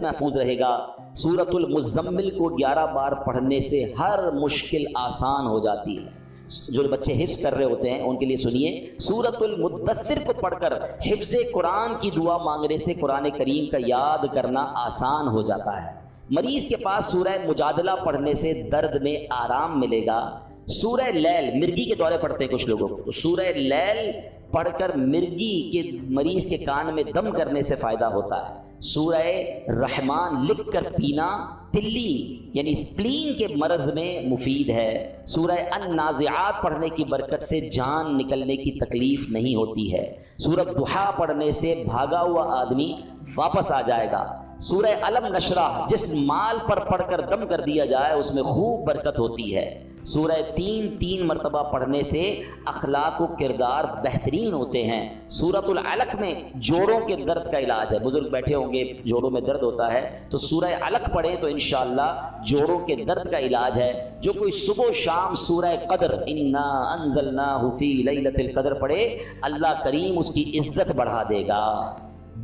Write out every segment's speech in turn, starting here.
محفوظ رہے گا۔ سورۃ المزمل کو 11 بار پڑھنے سے ہر مشکل آسان ہو جاتی ہے۔ جو بچے حفظ کر رہے ہوتے ہیں ان کے لیے سنیے، سورۃ المدثر کو پڑھ کر حفظ قرآن کی دعا مانگنے سے قرآن کریم کا یاد کرنا آسان ہو جاتا ہے۔ مریض کے پاس سورہ مجادلہ پڑھنے سے درد میں آرام ملے گا۔ سورہ لیل، مرگی کے دورے پڑھتے ہیں کچھ لوگوں کو، تو سورہ لیل پڑھ کر مرگی کے مریض کے کان میں دم کرنے سے فائدہ ہوتا ہے۔ سورہ رحمان لکھ کر پینا تلی یعنی اسپلین کے مرض میں مفید ہے۔ سورہ النازعات پڑھنے کی برکت سے جان نکلنے کی تکلیف نہیں ہوتی ہے۔ سورۃ ضحیٰ پڑھنے سے بھاگا ہوا آدمی واپس آ جائے گا۔ سورہ علم نشرح جس مال پر پڑھ کر دم کر دیا جائے اس میں خوب برکت ہوتی ہے۔ سورہ 3 مرتبہ پڑھنے سے اخلاق و کردار بہترین ہوتے ہیں۔ سورۃ العلق میں جوڑوں کے درد کا علاج ہے۔ بزرگ بیٹھے ہوں گے، جوڑوں میں درد ہوتا ہے تو سورہ علق پڑھیں تو انشاءاللہ جوڑوں کے درد کا علاج ہے۔ جو کوئی صبح و شام سورہ قدر انا انزلناہ فی لیلۃ القدر پڑھے، اللہ کریم اس کی عزت بڑھا دے گا۔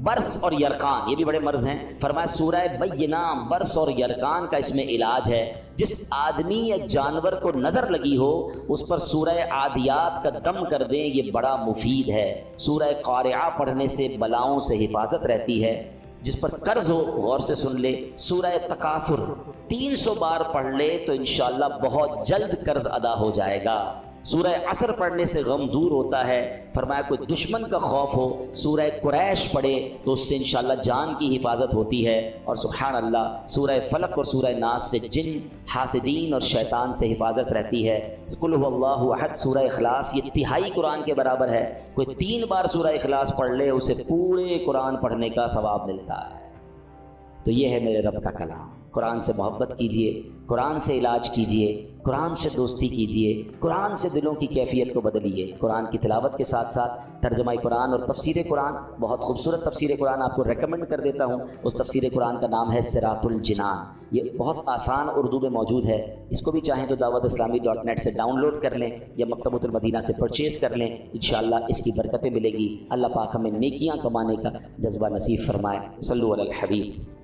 برس اور یرقان یہ بھی بڑے مرض ہیں، فرمایا سورہ بینہ برس اور یرقان کا اس میں علاج ہے۔ جس آدمی یا جانور کو نظر لگی ہو اس پر سورہ عادیات کا دم کر دیں، یہ بڑا مفید ہے۔ سورہ قارعہ پڑھنے سے بلاؤں سے حفاظت رہتی ہے۔ جس پر قرض ہو غور سے سن لے، سورہ تکاثر 300 بار پڑھ لے تو انشاءاللہ بہت جلد قرض ادا ہو جائے گا۔ سورہ عصر پڑھنے سے غم دور ہوتا ہے۔ فرمایا کوئی دشمن کا خوف ہو سورہ قریش پڑھے تو اس سے انشاءاللہ جان کی حفاظت ہوتی ہے۔ اور سبحان اللہ سورہ فلق اور سورہ ناس سے جن، حاسدین اور شیطان سے حفاظت رہتی ہے۔ قل هو اللہ احد سورہ اخلاص یہ تہائی قرآن کے برابر ہے۔ کوئی 3 بار سورہ اخلاص پڑھ لے اسے پورے قرآن پڑھنے کا ثواب ملتا ہے۔ تو یہ ہے میرے رب کا کلام۔ قرآن سے محبت کیجئے، قرآن سے علاج کیجئے، قرآن سے دوستی کیجئے، قرآن سے دلوں کی کیفیت کو بدلیے۔ قرآن کی تلاوت کے ساتھ ساتھ ترجمہ قرآن اور تفسیر قرآن، بہت خوبصورت تفسیر قرآن آپ کو ریکمنڈ کر دیتا ہوں۔ اس تفسیر قرآن کا نام ہے صراط الجنان، یہ بہت آسان اردو میں موجود ہے۔ اس کو بھی چاہیں تو dawatIslami.net سے ڈاؤن لوڈ کر لیں یا مکتبۃ المدینہ سے پرچیز کر لیں، انشاءاللہ اس کی برکتیں ملے گی۔ اللہ پاک ہمیں نیکیاں کمانے کا جذبہ نصیب فرمائے۔ صلو علی الحبیب۔